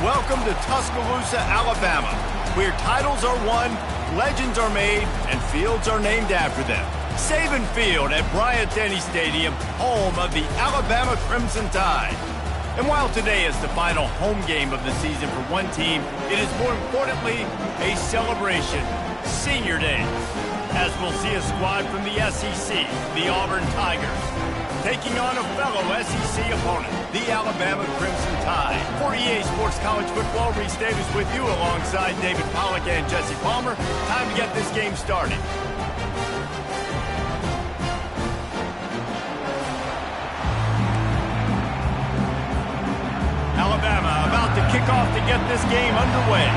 Welcome to Tuscaloosa, Alabama, where titles are won, legends are made, and fields are named after them. Saban Field at Bryant-Denny Stadium, home of the Alabama Crimson Tide. And while today is the final home game of the season for one team, it is more importantly a celebration, Senior Day, as we'll see a squad from the SEC, the Auburn Tigers, taking on a fellow SEC opponent, the Alabama Crimson Tide. For EA Sports College Football, Reese Davis with you alongside David Pollack and Jesse Palmer. Time to get this game started. Alabama about to kick off to get this game underway.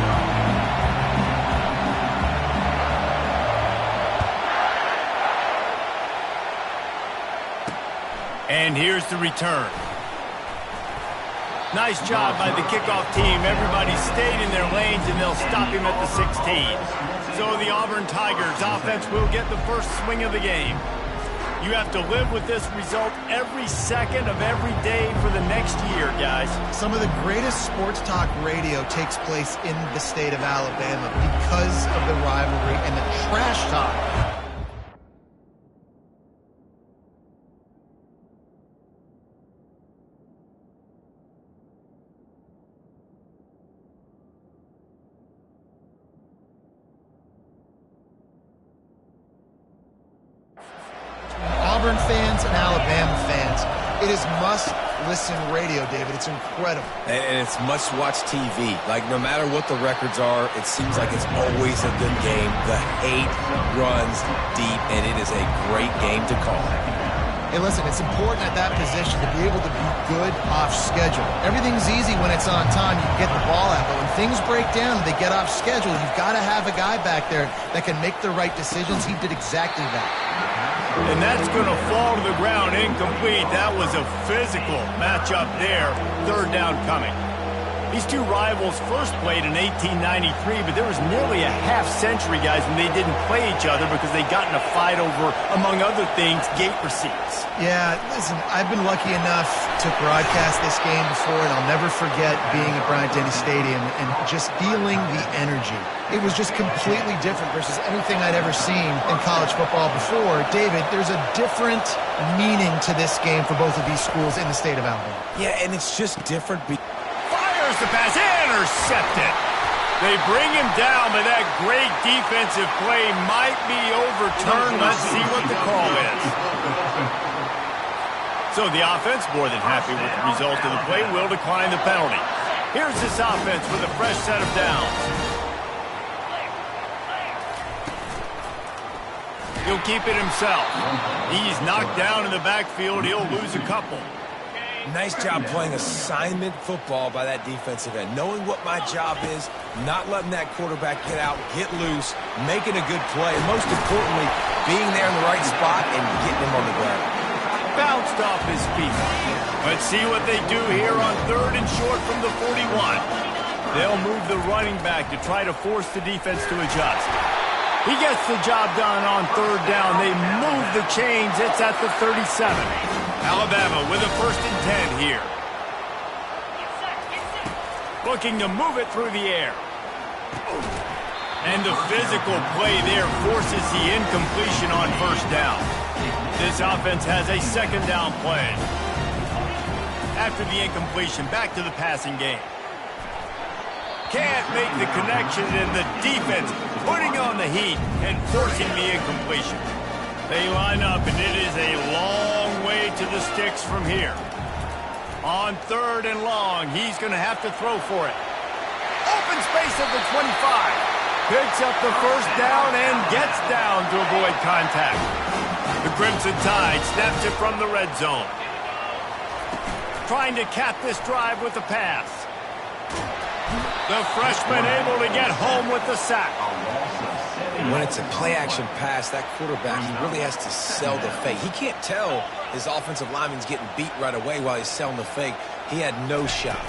And here's the return. Nice job by the kickoff team. Everybody stayed in their lanes, and they'll stop him at the 16. So the Auburn Tigers offense will get the first swing of the game. You have to live with this result every second of every day for the next year, guys. Some of the greatest sports talk radio takes place in the state of Alabama because of the rivalry and the trash talk. Auburn fans and Alabama fans, it is must-listen radio, David. It's incredible. And it's must-watch TV. Like, no matter what the records are, it seems like it's always a good game. The hate runs deep, and it is a great game to call. Hey, listen, it's important at that position to be able to be good off schedule. Everything's easy when it's on time. You can get the ball out, but when things break down and they get off schedule, you've got to have a guy back there that can make the right decisions. He did exactly that. And that's going to fall to the ground incomplete. That was a physical matchup there. Third down coming. These two rivals first played in 1893, but there was nearly a half-century, guys, when they didn't play each other because they got in a fight over, among other things, gate receipts. Yeah, listen, I've been lucky enough to broadcast this game before, and I'll never forget being at Bryant-Denny Stadium and just feeling the energy. It was just completely different versus anything I'd ever seen in college football before. David, there's a different meaning to this game for both of these schools in the state of Alabama. Yeah, and it's just different. Fires the pass, intercepted. They bring him down, but that great defensive play might be overturned. Let's see what the call is. So the offense, more than happy with the result of the play, will decline the penalty. Here's this offense with a fresh set of downs. He'll keep it himself. He's knocked down in the backfield. He'll lose a couple. Nice job playing assignment football by that defensive end. Knowing what my job is, not letting that quarterback get out, get loose, making a good play, and most importantly, being there in the right spot and getting him on the ground. Bounced off his feet. Let's see what they do here on third and short from the 41. They'll move the running back to try to force the defense to adjust. He gets the job done on third down. They move the chains. It's at the 37. Alabama with a 1st and 10 here. Looking to move it through the air. And the physical play there forces the incompletion on 1st down. This offense has a 2nd down play. After the incompletion, back to the passing game. Can't make the connection, and the defense putting on the heat and forcing the incompletion. They line up, and it is a long way to the sticks from here. On 3rd and long, he's going to have to throw for it. Open space at the 25. Picks up the 1st down and gets down to avoid contact. The Crimson Tide snaps it from the red zone. Trying to cap this drive with the pass. The freshman able to get home with the sack. When it's a play-action pass, that quarterback, he really has to sell the fake. He can't tell his offensive lineman's getting beat right away while he's selling the fake. He had no shot.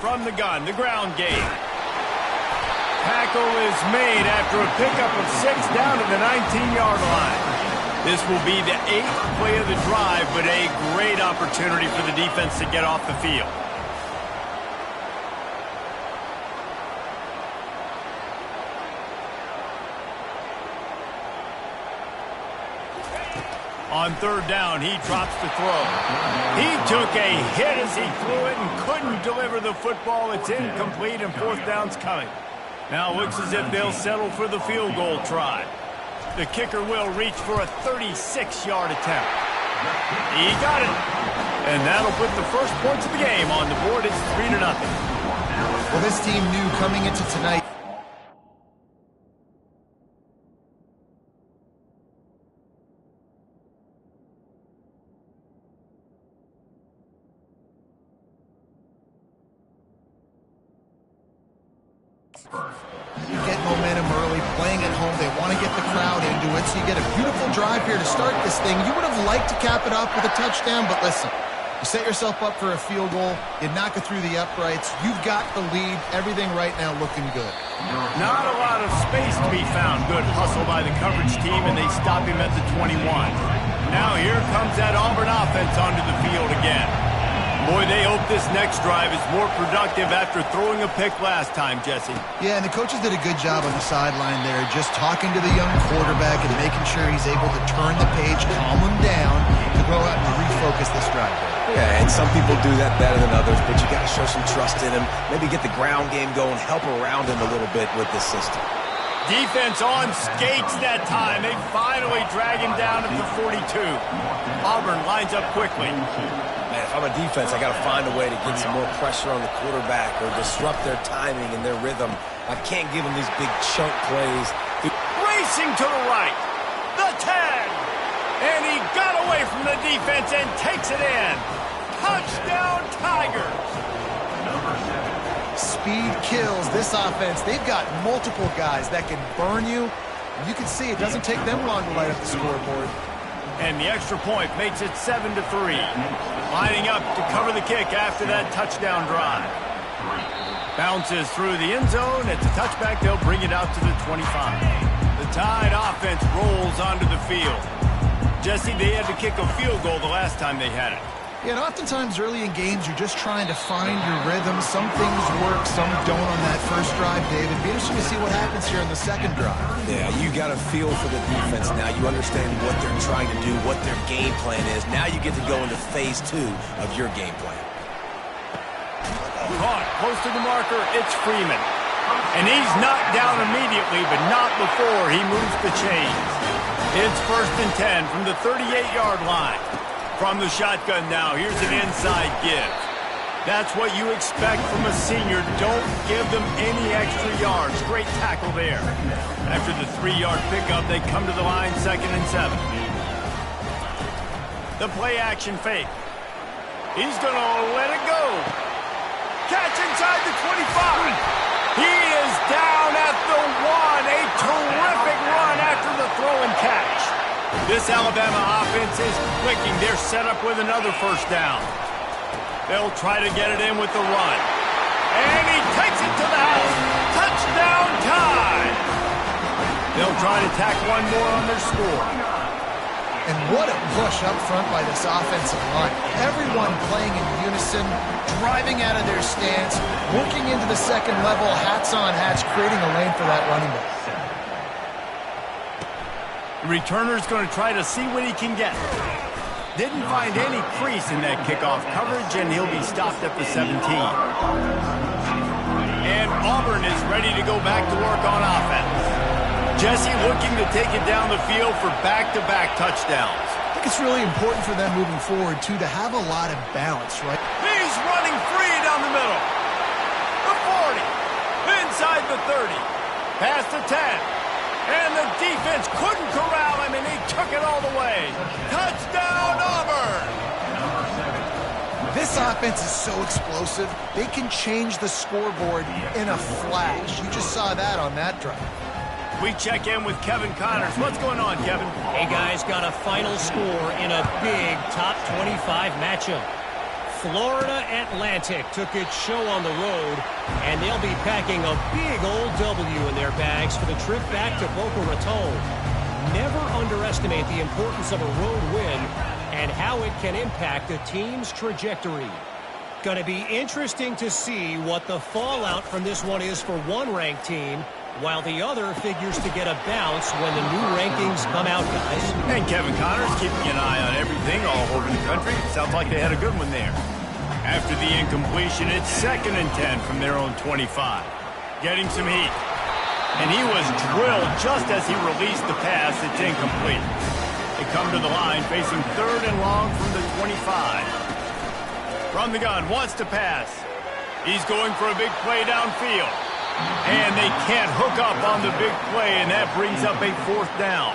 From the gun, the ground game. Tackle is made after a pickup of 6 down to the 19-yard line. This will be the 8th play of the drive, but a great opportunity for the defense to get off the field. On third down, he drops the throw. He took a hit as he threw it and couldn't deliver the football. It's incomplete, and fourth down's coming. Now it looks as if they'll settle for the field goal try. The kicker will reach for a 36-yard attempt. He got it. And that'll put the first points of the game on the board. It's 3-0. Well, this team knew coming into tonight. You get momentum early, playing at home. They want to get the crowd into it, so you get a beautiful drive here to start this thing. You would have liked to cap it off with a touchdown, but listen, you set yourself up for a field goal, you knock it through the uprights, you've got the lead, everything right now looking good. Not a lot of space to be found. Good hustle by the coverage team, and they stop him at the 21. Now here comes that Auburn offense onto the field again. Boy, they hope this next drive is more productive after throwing a pick last time, Jesse. Yeah, and the coaches did a good job on the sideline there, just talking to the young quarterback and making sure he's able to turn the page, calm him down, to go out and refocus this drive. Yeah, and some people do that better than others, but you got to show some trust in him, maybe get the ground game going, help around him a little bit with this system. Defense on skates that time. They finally drag him down at the 42. Auburn lines up quickly. Man, if I'm a defense, I got to find a way to get some more pressure on the quarterback or disrupt their timing and their rhythm. I can't give them these big chunk plays. Racing to the right. The 10. And he got away from the defense and takes it in. Touchdown, Tigers. Speed kills this offense. They've got multiple guys that can burn you. You can see it doesn't take them long to light up the scoreboard. And the extra point makes it 7-3. Lining up to cover the kick after that touchdown drive. Bounces through the end zone. It's a touchback. They'll bring it out to the 25. The Tide offense rolls onto the field. Jesse, they had to kick a field goal the last time they had it. Yeah, and oftentimes early in games, you're just trying to find your rhythm. Some things work, some don't on that first drive, David. Be interesting to see what happens here in the second drive. Yeah, you got a feel for the defense now. You understand what they're trying to do, what their game plan is. Now you get to go into phase 2 of your game plan. Caught close to the marker, it's Freeman. And he's knocked down immediately, but not before he moves the chains. It's 1st and 10 from the 38-yard line. From the shotgun now, here's an inside give. That's what you expect from a senior. Don't give them any extra yards. Great tackle there. After the 3-yard pickup, they come to the line 2nd and 7. The play action fake. He's going to let it go. Catch inside the 25. He is down at the 1. A terrific run after the throw and catch. This Alabama offense is clicking. They're set up with another first down. They'll try to get it in with the run. And he takes it to the house. Touchdown Tide. They'll try to tack one more on their score. And what a push up front by this offensive line. Everyone playing in unison, driving out of their stance, working into the second level, hats on hats, creating a lane for that running back. The returner's going to try to see what he can get. Didn't find any crease in that kickoff coverage, and he'll be stopped at the 17. And Auburn is ready to go back to work on offense. Jesse looking to take it down the field for back-to-back touchdowns. I think it's really important for them moving forward, too, to have a lot of balance, right? He's running free down the middle. The 40. Inside the 30. Past the 10. And the defense couldn't corral him, and he took it all the way. Touchdown, Auburn! This offense is so explosive, they can change the scoreboard in a flash. You just saw that on that drive. We check in with Kevin Connors. What's going on, Kevin? Hey, guys, got a final score in a big top 25 matchup. Florida Atlantic took its show on the road, and they'll be packing a big old W in their bags for the trip back to Boca Raton. Never underestimate the importance of a road win and how it can impact a team's trajectory. Going to be interesting to see what the fallout from this one is for one ranked team while the other figures to get a bounce when the new rankings come out, guys. And Kevin Connor's keeping an eye on everything all over the country. Sounds like they had a good one there. After the incompletion, it's 2nd and 10 from their own 25. Getting some heat. And he was drilled just as he released the pass. It's incomplete. They come to the line facing 3rd and long from the 25. From the gun, wants to pass. He's going for a big play downfield. And they can't hook up on the big play, and that brings up a 4th down.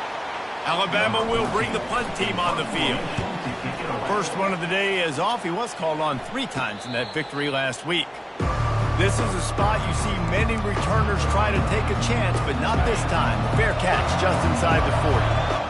Alabama will bring the punt team on the field. First one of the day is off. He was called on 3 times in that victory last week. This is a spot you see many returners try to take a chance, but not this time. Fair catch just inside the 40.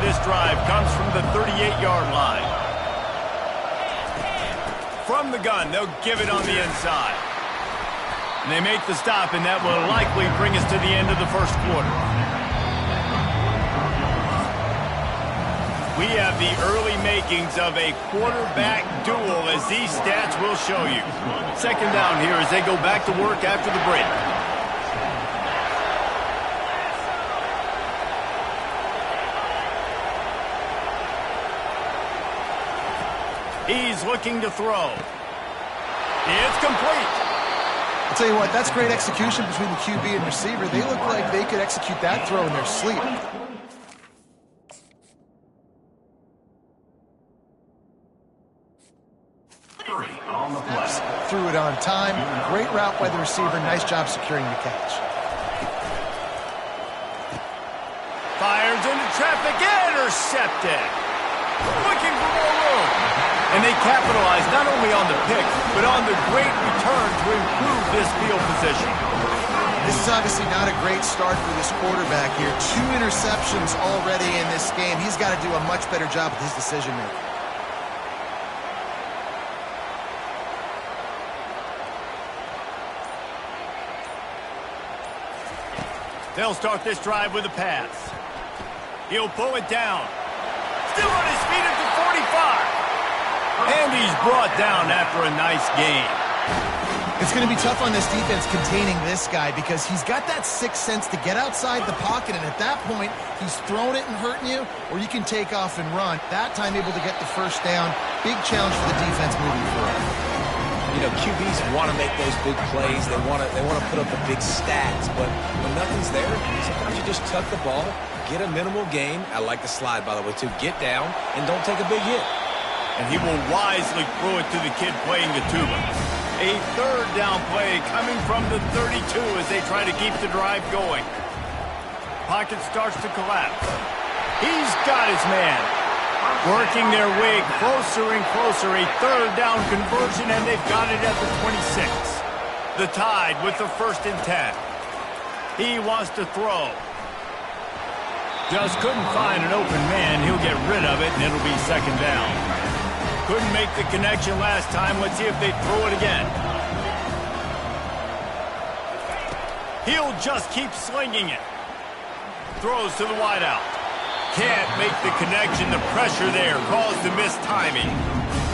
This drive comes from the 38-yard line. From the gun, they'll give it on the inside. And they make the stop, and that will likely bring us to the end of the first quarter. We have the early makings of a quarterback duel, as these stats will show you. 2nd down here as they go back to work after the break. He's looking to throw. It's complete. I'll tell you what, that's great execution between the QB and receiver. They look like they could execute that throw in their sleep. Threw it on time. Great route by the receiver. Nice job securing the catch. Fires into traffic. Intercepted. Looking for more room. And they capitalize not only on the pick, but on the great return to improve this field position. This is obviously not a great start for this quarterback here. 2 interceptions already in this game. He's got to do a much better job with his decision-making. They'll start this drive with a pass. He'll pull it down. Still on his feet at the 45. And he's brought down after a nice gain. It's going to be tough on this defense containing this guy because he's got that sixth sense to get outside the pocket, and at that point, he's throwing it and hurting you, or you can take off and run. That time able to get the first down. Big challenge for the defense moving forward. You know, QBs want to make those big plays. They want to put up the big stats, but when nothing's there, sometimes you just tuck the ball, get a minimal gain. I like the slide, by the way, too. Get down and don't take a big hit. And he will wisely throw it to the kid playing the tuba. A 3rd down play coming from the 32 as they try to keep the drive going. Pocket starts to collapse. He's got his man. Working their way closer and closer. A 3rd down conversion, and they've got it at the 26. The Tide with the 1st and 10. He wants to throw. Just couldn't find an open man. He'll get rid of it, and it'll be 2nd down. Couldn't make the connection last time. Let's see if they throw it again. He'll just keep slinging it. Throws to the wideout. Can't make the connection. The pressure there caused the missed timing.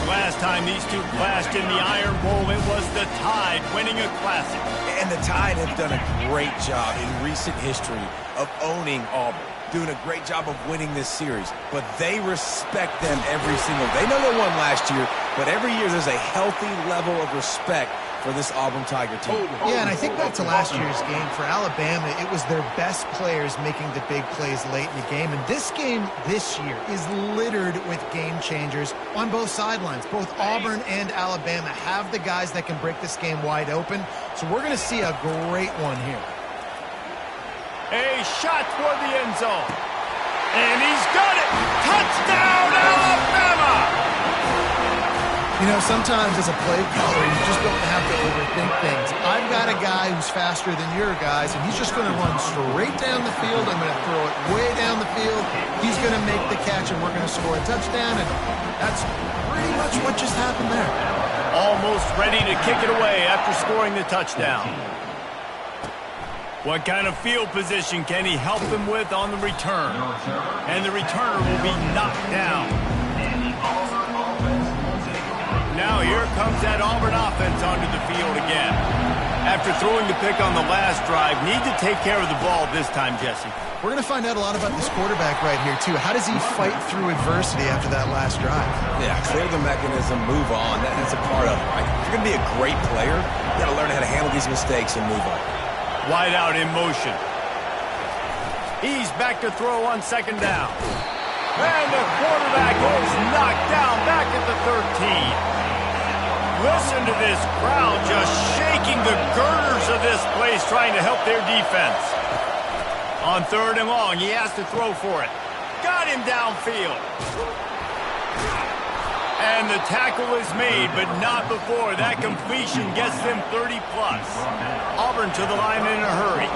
Last time these two clashed in the Iron Bowl, it was the Tide winning a classic. And the Tide have done a great job in recent history of owning Auburn. Doing a great job of winning this series, but they respect them every single day. They know they won last year, but every year there's a healthy level of respect for this Auburn Tiger team. Yeah, and I think back to last year's game. For Alabama, it was their best players making the big plays late in the game, and this game this year is littered with game changers on both sidelines. Both Auburn and Alabama have the guys that can break this game wide open, so we're going to see a great one here. A shot toward the end zone. And he's got it. Touchdown, Alabama! You know, sometimes as a play caller, you just don't have to overthink things. I've got a guy who's faster than your guys, and he's just going to run straight down the field. I'm going to throw it way down the field. He's going to make the catch, and we're going to score a touchdown, and that's pretty much what just happened there. Almost ready to kick it away after scoring the touchdown. What kind of field position can he help them with on the return? And the returner will be knocked down. Now here comes that Auburn offense onto the field again. After throwing the pick on the last drive, need to take care of the ball this time, Jesse. We're going to find out a lot about this quarterback right here, too. How does he fight through adversity after that last drive? Yeah, clear the mechanism, move on. That's a part of it, right? If you're going to be a great player, you got to learn how to handle these mistakes and move on. Wide out in motion. He's back to throw on second down. And the quarterback is knocked down back at the 13. Listen to this crowd just shaking the girders of this place trying to help their defense. On third and long, he has to throw for it. Got him downfield. And the tackle is made, but not before that completion gets them 30+. Auburn to the line in a hurry.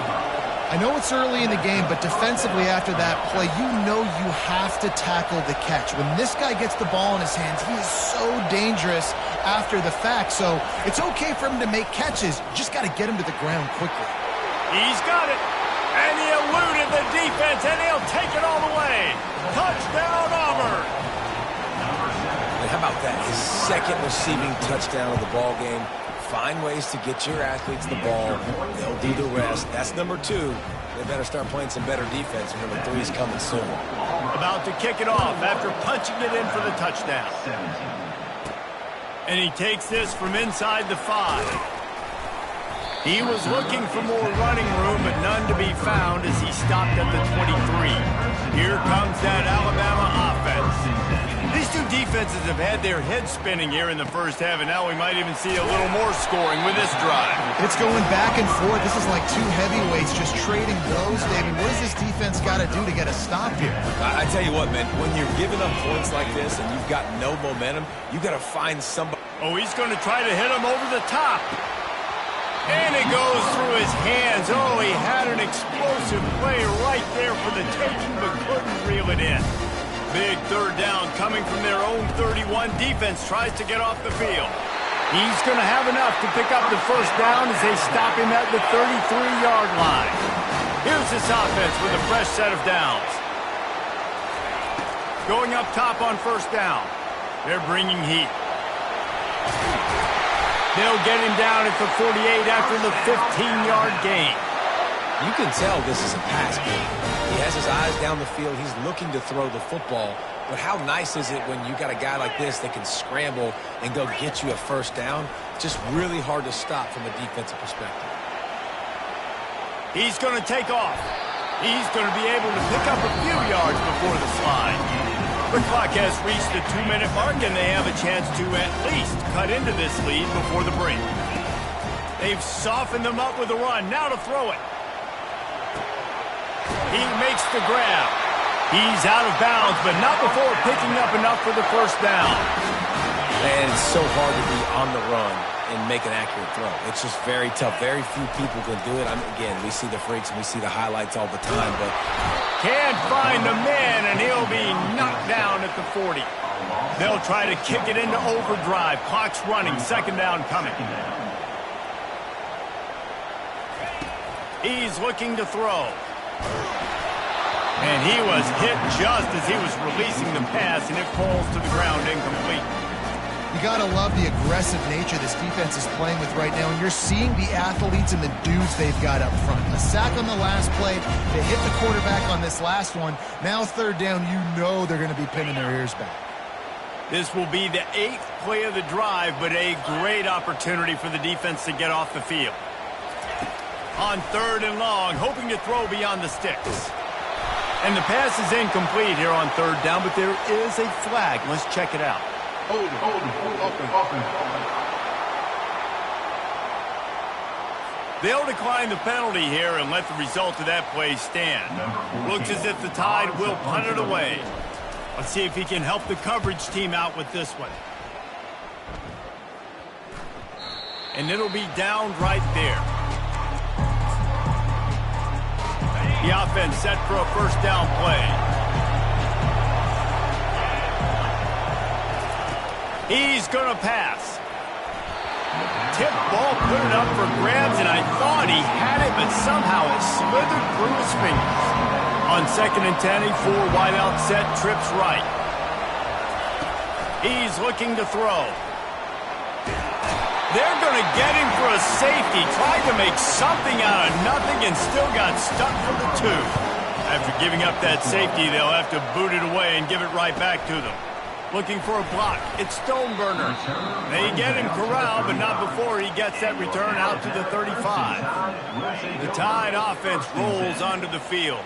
I know it's early in the game, but defensively after that play, you know you have to tackle the catch. When this guy gets the ball in his hands, he is so dangerous after the fact. So it's okay for him to make catches. You just got to get him to the ground quickly. He's got it. And he eluded the defense, and he'll take it all the way. Touchdown, Auburn. And how about that? His second receiving touchdown of the ball game. Find ways to get your athletes the ball. They'll do the rest. That's number 2. They better start playing some better defense. Number 3 is coming soon. About to kick it off after punching it in for the touchdown. And he takes this from inside the 5. He was looking for more running room, but none to be found as he stopped at the 23. Here comes that Alabama offense. These two defenses have had their heads spinning here in the first half, and now we might even see a little more scoring with this drive. It's going back and forth. This is like two heavyweights just trading blows, David. What does this defense got to do to get a stop here? I tell you what, man, when you're giving up points like this and you've got no momentum, you got to find somebody. Oh, he's going to try to hit him over the top. And it goes through his hands. Oh, he had an explosive play right there for the taking, but couldn't reel it in. Big third down coming from their own 31. Defense tries to get off the field. He's going to have enough to pick up the first down as they stop him at the 33-yard line. Here's this offense with a fresh set of downs. Going up top on first down. They're bringing heat. They'll get him down at the 48 after the 15-yard gain. You can tell this is a pass game. He has his eyes down the field. He's looking to throw the football. But how nice is it when you got a guy like this that can scramble and go get you a first down? Just really hard to stop from a defensive perspective. He's going to take off. He's going to be able to pick up a few yards before the slide. The clock has reached the 2-minute mark, and they have a chance to at least cut into this lead before the break. They've softened them up with a run. Now to throw it. He makes the grab. He's out of bounds, but not before picking up enough for the first down. And it's so hard to be on the run and make an accurate throw. It's just very tough. Very few people can do it. Again, we see the freaks and we see the highlights all the time, but can't find the man, and he'll be knocked down at the 40. They'll try to kick it into overdrive. Clock's running. Second down coming. He's looking to throw. And he was hit just as he was releasing the pass, and it falls to the ground incomplete. You got to love the aggressive nature this defense is playing with right now, and you're seeing the athletes and the dudes they've got up front. A sack on the last play. They hit the quarterback on this last one. Now third down, you know they're going to be pinning their ears back. This will be the 8th play of the drive, but a great opportunity for the defense to get off the field. On third and long, hoping to throw beyond the sticks. And the pass is incomplete here on third down, but there is a flag. Let's check it out. They'll decline the penalty here and let the result of that play stand. Looks as if the Tide will punt it away. Let's see if he can help the coverage team out with this one. and it'll be down right there. The offense set for a first down play. He's going to pass. Tip ball, put it up for grabs, and I thought he had it, but somehow it slithered through his fingers. On 2nd and 10, a 4-wideout set, trips right. He's looking to throw. They're going to get him for a safety. Tried to make something out of nothing and still got stuck for the 2. After giving up that safety, they'll have to boot it away and give it right back to them. Looking for a block. It's Stoneburner. They get him corralled, but not before he gets that return out to the 35. The Tide offense rolls onto the field.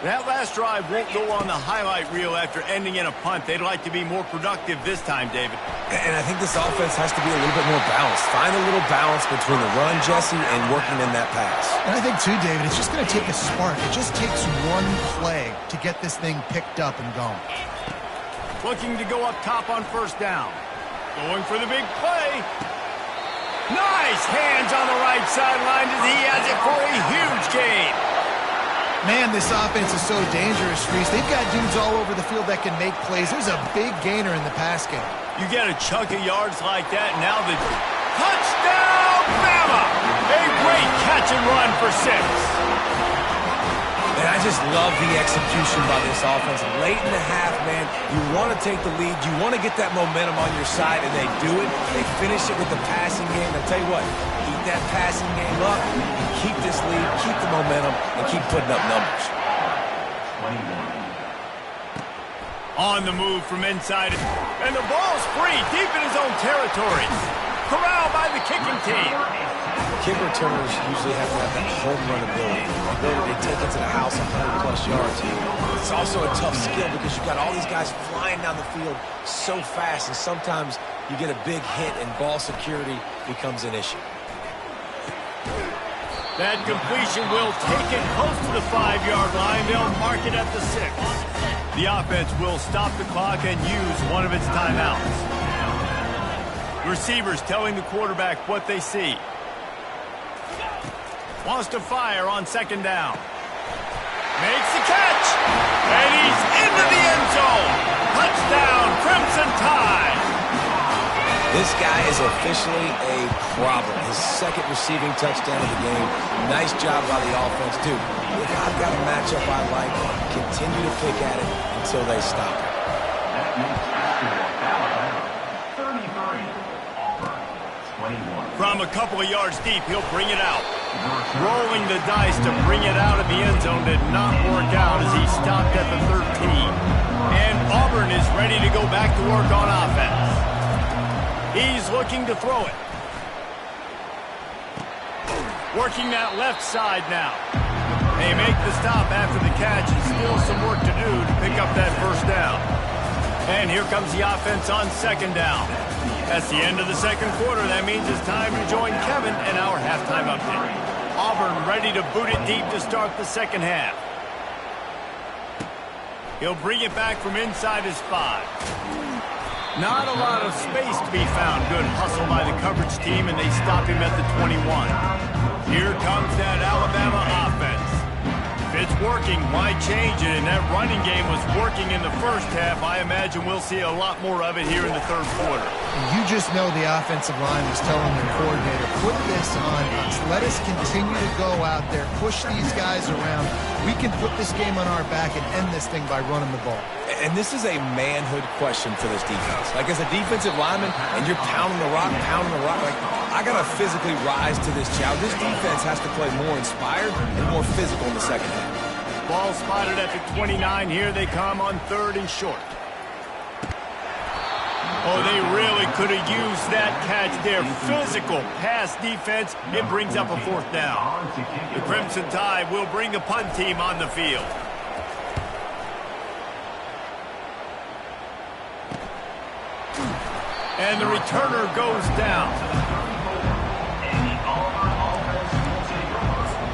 That last drive won't go on the highlight reel after ending in a punt. They'd like to be more productive this time, David. And I think this offense has to be a little bit more balanced. Find a little balance between the run, Jesse, and working in that pass. And I think, too, David, it's just going to take a spark. It just takes one play to get this thing picked up and going. Looking to go up top on first down. Going for the big play. Nice hands on the right sideline as he has it for a huge gain. Man, this offense is so dangerous, Reese. They've got dudes all over the field that can make plays. There's a big gainer in the pass game. You get a chunk of yards like that, and now the touchdown, BAMA! A great catch and run for 6. And I just love the execution by this offense. Late in the half, man, you want to take the lead. You want to get that momentum on your side, and they do it. They finish it with the passing game. I'll tell you what, keep that passing game up, keep this lead, keep the momentum, and keep putting up numbers. On the move from inside, and the ball's free deep in his own territory. Corralled by the kicking team. Kick returners usually have to have that home run ability to take it to the house 100-plus yards. It's also a tough skill because you've got all these guys flying down the field so fast, and sometimes you get a big hit and ball security becomes an issue. That completion will take it close to the 5-yard line. They'll mark it at the 6. The offense will stop the clock and use one of its timeouts. Receivers telling the quarterback what they see. Wants to fire on 2nd down. Makes the catch. And he's into the end zone. Touchdown, Crimson Tide. This guy is officially a problem. His 2nd receiving touchdown of the game. Nice job by the offense, too. If I've got a matchup I like, continue to pick at it until they stop it. From a couple of yards deep, he'll bring it out. Rolling the dice to bring it out of the end zone did not work out as he stopped at the 13. And Auburn is ready to go back to work on offense. He's looking to throw it. Working that left side now. They make the stop after the catch, and still some work to do to pick up that first down. And here comes the offense on 2nd down. That's the end of the 2nd quarter. That means it's time to join Kevin and our halftime update. Auburn ready to boot it deep to start the 2nd half. He'll bring it back from inside his 5. Not a lot of space to be found. Good hustle by the coverage team, and they stop him at the 21. Here comes that Alabama offense. If it's working, why change it? And that running game was working in the first half. I imagine we'll see a lot more of it here in the 3rd quarter. You just know the offensive line was telling their coordinator, put this on us. Let us continue to go out there, push these guys around. We can put this game on our back and end this thing by running the ball. And this is a manhood question for this defense. Like, as a defensive lineman, and you're pounding the rock, like, I got to physically rise to this challenge. This defense has to play more inspired and more physical in the 2nd half. Ball spotted at the 29. Here they come on 3rd and short. Oh, they really could have used that catch there. Physical pass defense. It brings up a 4th down. The Crimson Tide will bring the punt team on the field. And the returner goes down.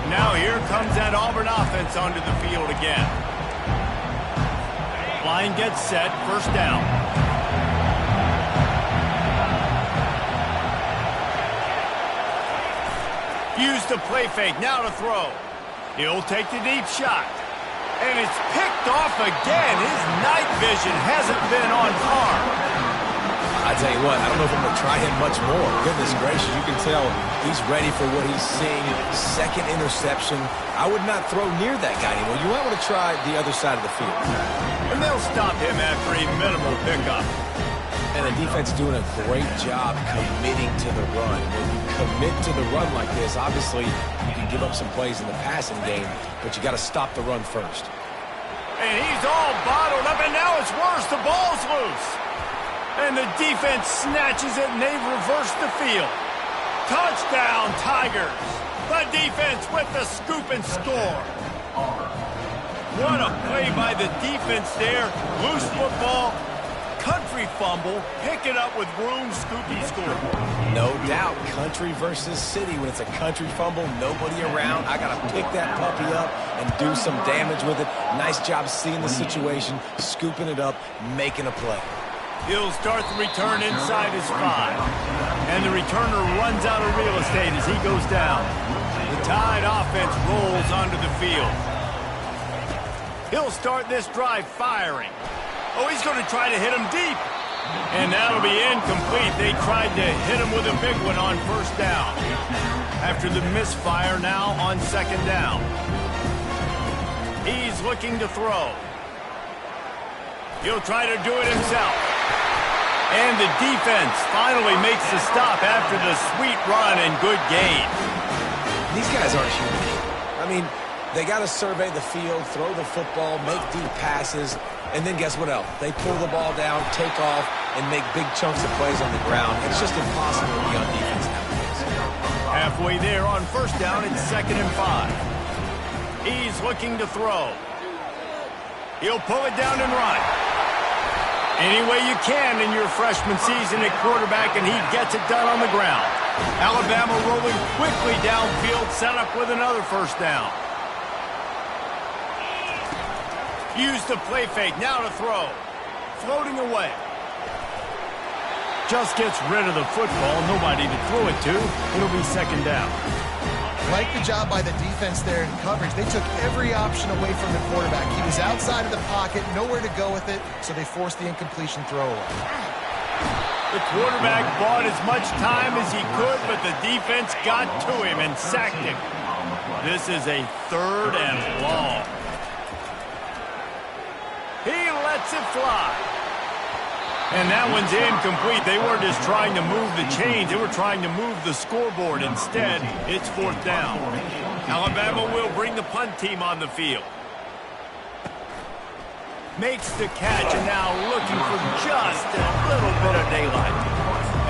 Now here comes that Auburn offense onto the field again. Line gets set, 1st down. Use the play fake, now to throw. He'll take the deep shot. And it's picked off again. His night vision hasn't been on par. I tell you what, I don't know if I'm going to try him much more. Goodness gracious, you can tell he's ready for what he's seeing. Second interception. I would not throw near that guy anymore. You might want to try the other side of the field. And they'll stop him after a minimal pickup. And the defense doing a great job committing to the run. When you commit to the run like this, obviously you can give up some plays in the passing game, but you got to stop the run first. And he's all bottled up, and now it's worse. The ball's loose. And the defense snatches it, and they've reversed the field. Touchdown, Tigers. The defense with the scoop and score. What a play by the defense there. Loose football. Country fumble, pick it up with room, scoopy score. No doubt, country versus city. When it's a country fumble, nobody around. I got to pick that puppy up and do some damage with it. Nice job seeing the situation, scooping it up, making a play. He'll start the return inside his 5. And the returner runs out of real estate as he goes down. The Tide offense rolls onto the field. He'll start this drive firing. Oh, he's going to try to hit him deep. And that'll be incomplete. They tried to hit him with a big one on first down. After the misfire, now on second down. He's looking to throw. He'll try to do it himself. And the defense finally makes the stop after the sweet run and good gain. These guys aren't human. I mean, they got to survey the field, throw the football, make deep passes. And then guess what else? They pull the ball down, take off, and make big chunks of plays on the ground. It's just impossible to be on defense nowadays. Halfway there on first down, it's 2nd and 5. He's looking to throw. He'll pull it down and run. Any way you can in your freshman season at quarterback, and he gets it done on the ground. Alabama rolling quickly downfield, set up with another first down. Use the play fake, now to throw. Floating away. Just gets rid of the football, nobody to throw it to. It'll be 2nd down. Like the job by the defense there in coverage. They took every option away from the quarterback. He was outside of the pocket, nowhere to go with it, so they forced the incompletion throwaway. The quarterback bought as much time as he could, but the defense got to him and sacked him. This is a 3rd and long. He lets it fly. And that one's incomplete. They weren't just trying to move the chains. They were trying to move the scoreboard. Instead, it's 4th down. Alabama will bring the punt team on the field. Makes the catch, and now looking for just a little bit of daylight.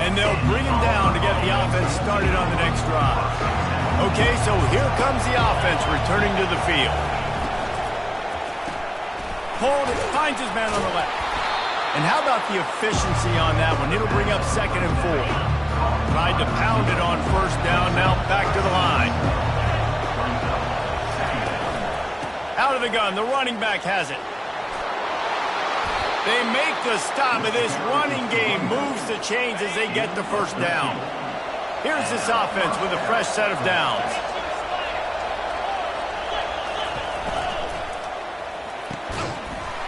And they'll bring him down to get the offense started on the next drive. Okay, so here comes the offense returning to the field. Hold it, finds his man on the left. And how about the efficiency on that one? It'll bring up 2nd and 4. Tried to pound it on first down, now back to the line. Out of the gun, the running back has it. They make the stop of this running game, moves the chains as they get the first down. Here's this offense with a fresh set of downs.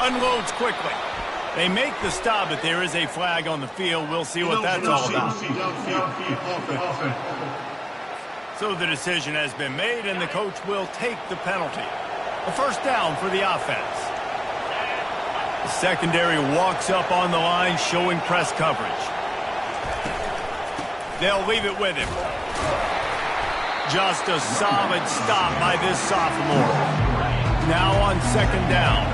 Unloads quickly. They make the stop, but there is a flag on the field. We'll see what that's all about. So the decision has been made, and the coach will take the penalty. A first down for the offense. The secondary walks up on the line, showing press coverage. They'll leave it with him. Just a solid stop by this sophomore. Now on 2nd down.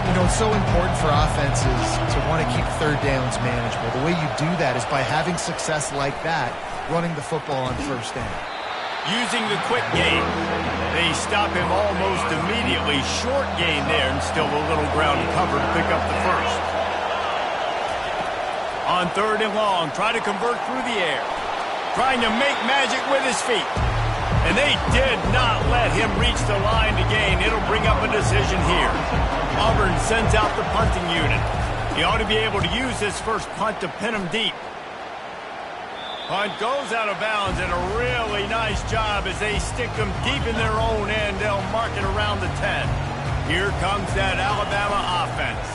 You know, it's so important for offenses to want to keep 3rd downs manageable. The way you do that is by having success like that, running the football on first down. Using the quick game. They stop him almost immediately. Short gain there, and still a little ground to cover to pick up the first. On 3rd and long, try to convert through the air. Trying to make magic with his feet. And they did not let him reach the line to gain. It'll bring up a decision here. Auburn sends out the punting unit. He ought to be able to use this first punt to pin him deep. Punt goes out of bounds, and a really nice job as they stick them deep in their own end. They'll mark it around the 10. Here comes that Alabama offense.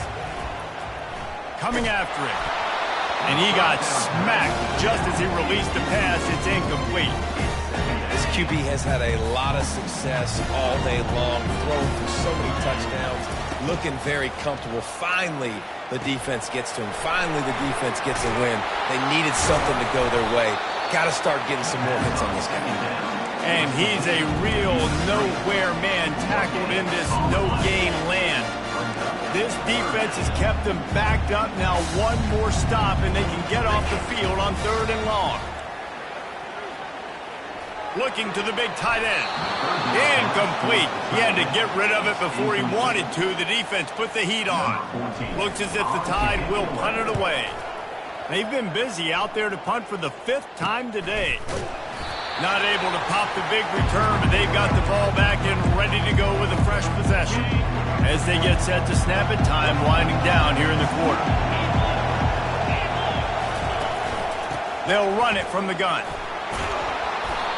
Coming after it. And he got smacked just as he released the pass. It's incomplete. This QB has had a lot of success all day long, throwing for so many touchdowns, looking very comfortable. Finally, the defense gets to him. Finally, the defense gets a win. They needed something to go their way. Got to start getting some more hits on this guy. And he's a real nowhere man tackled in this no-gain land. This defense has kept them backed up. Now one more stop, and they can get off the field on 3rd and long. Looking to the big tight end. Incomplete. He had to get rid of it before he wanted to. The defense put the heat on. Looks as if the Tide will punt it away. They've been busy out there to punt for the 5th time today. Not able to pop the big return, but they've got the ball back and ready to go with a fresh possession. As they get set to snap it, time winding down here in the quarter. They'll run it from the gun.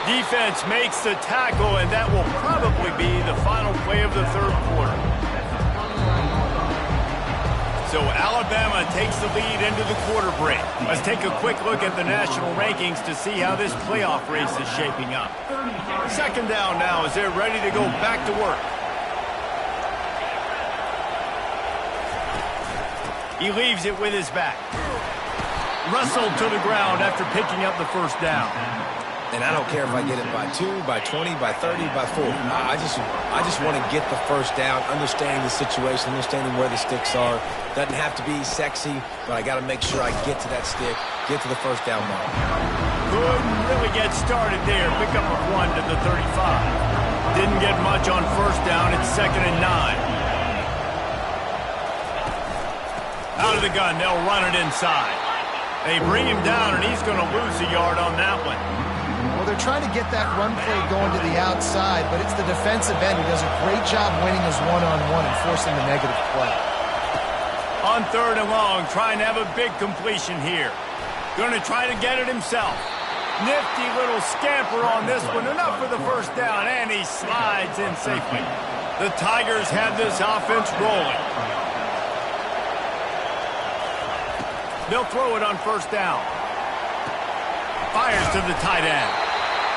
Defense makes the tackle, and that will probably be the final play of the 3rd quarter. So Alabama takes the lead into the quarter break. Let's take a quick look at the national rankings to see how this playoff race is shaping up. 2nd down now as they're ready to go back to work. He leaves it with his back. Wrestled to the ground after picking up the 1st down. And I don't care if I get it by 2, by 20, by 30, by 40. I just want to get the 1st down, understanding the situation, understanding where the sticks are. Doesn't have to be sexy, but I got to make sure I get to that stick, get to the 1st down mark. Couldn't really get started there. Pick up a 1 to the 35. Didn't get much on 1st down. It's 2nd and 9. Out of the gun, they'll run it inside. They bring him down, and he's going to lose a yard on that one. Well, they're trying to get that run play going to the outside, but it's the defensive end who does a great job winning his one-on-one and forcing the negative play. On 3rd and long, trying to have a big completion here. Going to try to get it himself. Nifty little scamper on this one. Enough for the 1st down, and he slides in safely. The Tigers have this offense rolling. They'll throw it on 1st down. Fires to the tight end.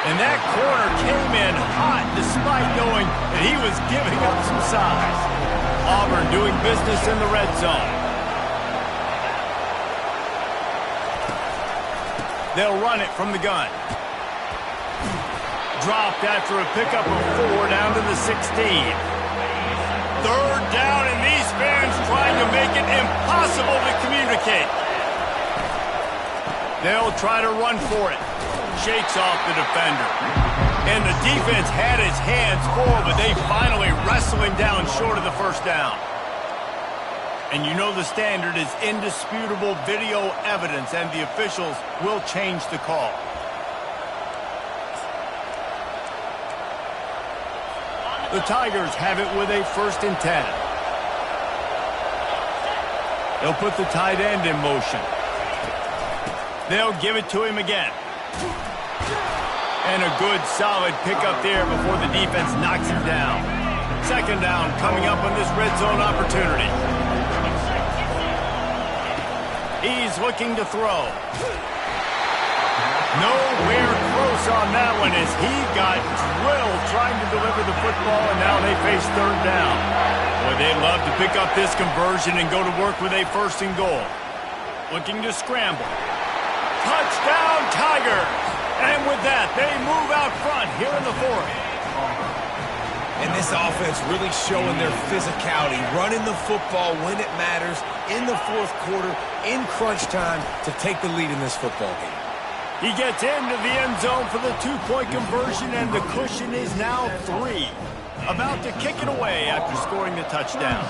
And that corner came in hot despite knowing that he was giving up some size. Auburn doing business in the red zone. They'll run it from the gun. Dropped after a pickup of 4 down to the 16. 3rd down, and these fans trying to make it impossible to communicate. They'll try to run for it. Shakes off the defender. And the defense had his hands full, but they finally wrestle him down short of the 1st down. And you know the standard is indisputable video evidence, and the officials will change the call. The Tigers have it with a 1st and 10. They'll put the tight end in motion. They'll give it to him again. And a good, solid pickup there before the defense knocks him down. 2nd down coming up on this red zone opportunity. He's looking to throw. Nowhere close on that one as he got drilled trying to deliver the football, and now they face 3rd down. Boy, they'd love to pick up this conversion and go to work with a 1st and goal. Looking to scramble. Touchdown, Tigers! And with that, they move out front here in the 4th. And this offense really showing their physicality, running the football when it matters, in the 4th quarter, in crunch time, to take the lead in this football game. He gets into the end zone for the 2-point conversion, and the cushion is now 3. About to kick it away after scoring the touchdown.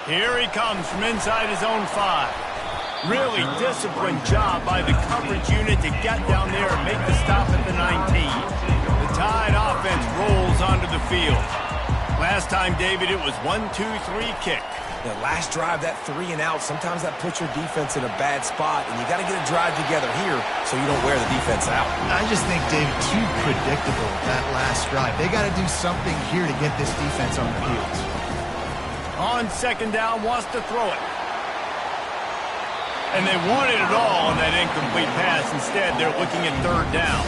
Here he comes from inside his own 5. Really disciplined job by the coverage unit to get down there and make the stop at the 19. The Tide offense rolls onto the field. Last time, David, it was 1-2-3 kick. The last drive, that 3 and out, sometimes that puts your defense in a bad spot, and you got to get a drive together here so you don't wear the defense out. I just think, David, too predictable, that last drive. They got to do something here to get this defense on their heels. On second down, wants to throw it. And they wanted it all on that incomplete pass. Instead, they're looking at third down.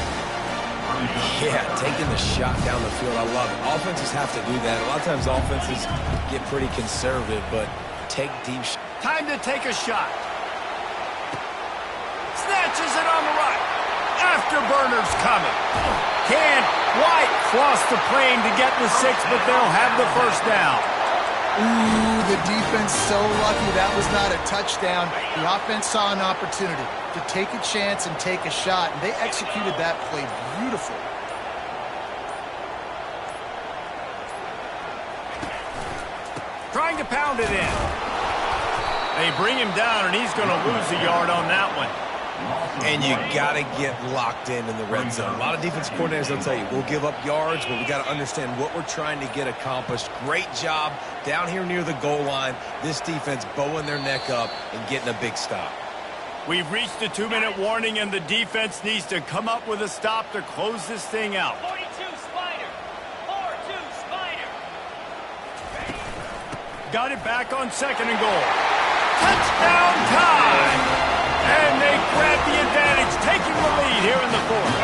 Yeah, taking the shot down the field, I love it. Offenses have to do that. A lot of times offenses get pretty conservative, but take deep shots. Time to take a shot. Snatches it on the right. Afterburner's coming. Can White cross the plane to get the 6, but they'll have the first down. Ooh, the defense so lucky that was not a touchdown. The offense saw an opportunity to take a chance and take a shot, and they executed that play beautifully. Trying to pound it in. They bring him down, and he's going to lose a yard on that one. And you got to get locked in the red zone. A lot of defensive coordinators will tell you, we'll give up yards, but we got to understand what we're trying to get accomplished. Great job down here near the goal line. This defense bowing their neck up and getting a big stop. We've reached the 2-minute warning, and the defense needs to come up with a stop to close this thing out. 42 Spider. 4-2 Spider. Got it back on second and goal. Touchdown time! And they grab the advantage, taking the lead here in the fourth.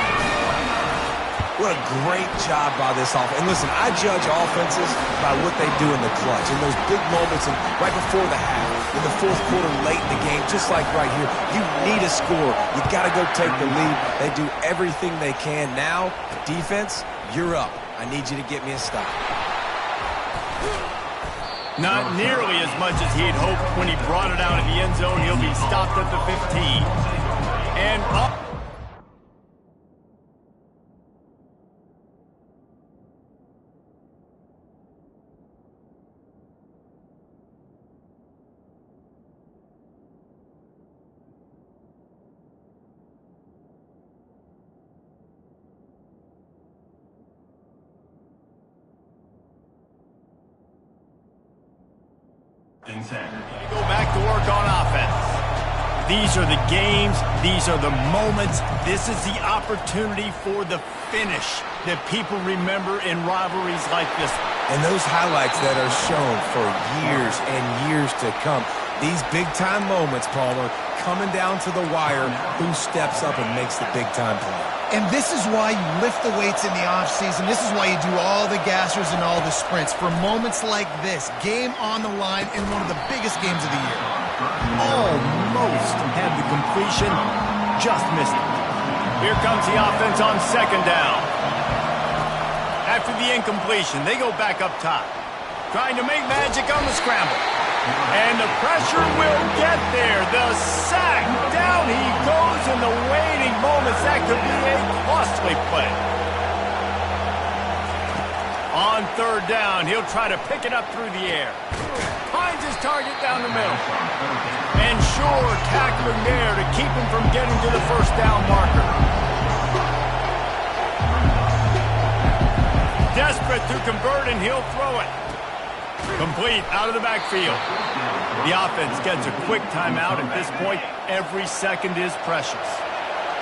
What a great job by this offense. And listen, I judge offenses by what they do in the clutch. In those big moments and right before the half, in the fourth quarter, late in the game, just like right here, you need a score. You got to go take the lead. They do everything they can. Now, defense, you're up. I need you to get me a stop. Not nearly as much as he had hoped when he brought it out of the end zone. He'll be stopped at the 15. And up. Go back to work on offense. These are the games. These are the moments. This is the opportunity for the finish that people remember in rivalries like this. And those highlights that are shown for years and years to come. These big-time moments, Palmer, coming down to the wire, who steps up and makes the big-time play. And this is why you lift the weights in the offseason. This is why you do all the gassers and all the sprints. For moments like this, game on the line in one of the biggest games of the year. Almost had the completion, just missed it. Here comes the offense on second down. After the incompletion, they go back up top, trying to make magic on the scramble. And the pressure will get there. The sack. Down he goes in the waiting moments. That could be a costly play. On third down, he'll try to pick it up through the air. Finds his target down the middle. And sure, tackling there to keep him from getting to the first down marker. Desperate to convert, and he'll throw it. Complete out of the backfield. The offense gets a quick timeout. At this point, every second is precious.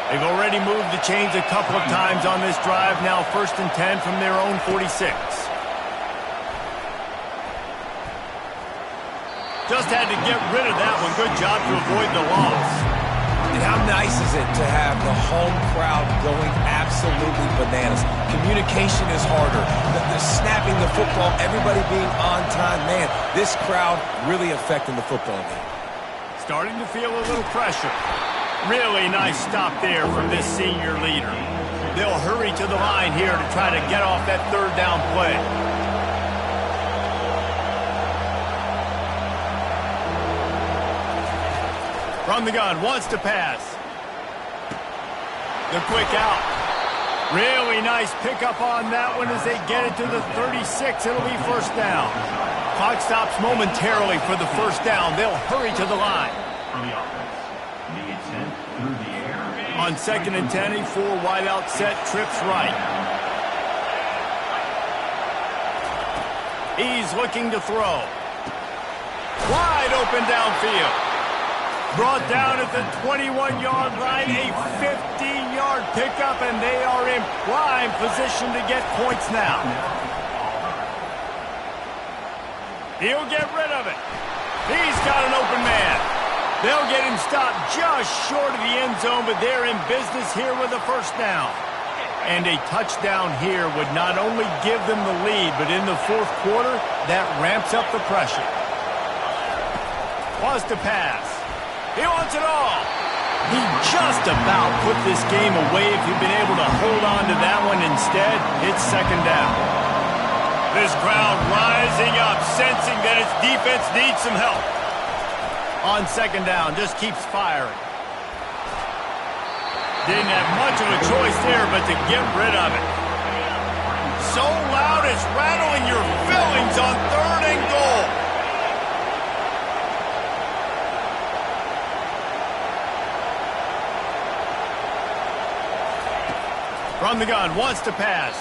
They've already moved the chains a couple of times on this drive. Now 1st and 10 from their own 46. Just had to get rid of that one. Good job to avoid the loss. And how nice is it to have the home crowd going absolutely bananas? Communication is harder. The snapping the football, everybody being on time. Man, this crowd really affecting the football game. Starting to feel a little pressure. Really nice stop there from this senior leader. They'll hurry to the line here to try to get off that third down play. From the gun, wants to pass. The quick out. Really nice pickup on that one as they get it to the 36. It'll be first down. Clock stops momentarily for the first down. They'll hurry to the line. On 2nd and 10, a 4-wide out set, trips right. He's looking to throw. Wide open downfield. Brought down at the 21-yard line, a 15-yard pickup, and they are in prime position to get points now. He'll get rid of it. He's got an open man. They'll get him stopped just short of the end zone, but they're in business here with a first down. And a touchdown here would not only give them the lead, but in the fourth quarter, that ramps up the pressure. Wants to pass. He wants it all. He just about put this game away if he'd been able to hold on to that one. Instead, it's second down. This crowd rising up, sensing that its defense needs some help. On second down, just keeps firing. Didn't have much of a choice there but to get rid of it. So loud it's rattling your fillings on 3rd and goal. From the gun, wants to pass.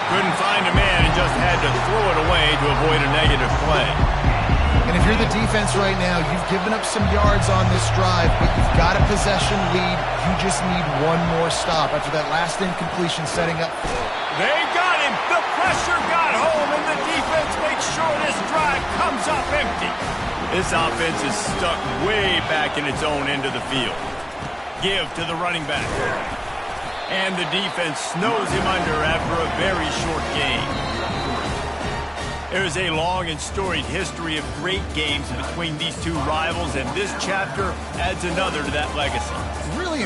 Couldn't find a man and just had to throw it away to avoid a negative play. And if you're the defense right now, you've given up some yards on this drive, but you've got a possession lead. You just need one more stop after that last incompletion setting up. They got him. The pressure got home, and the defense makes sure this drive comes up empty. This offense is stuck way back in its own end of the field. Give to the running back. And the defense snows him under after a very short game. There's a long and storied history of great games between these two rivals, and this chapter adds another to that legacy. Really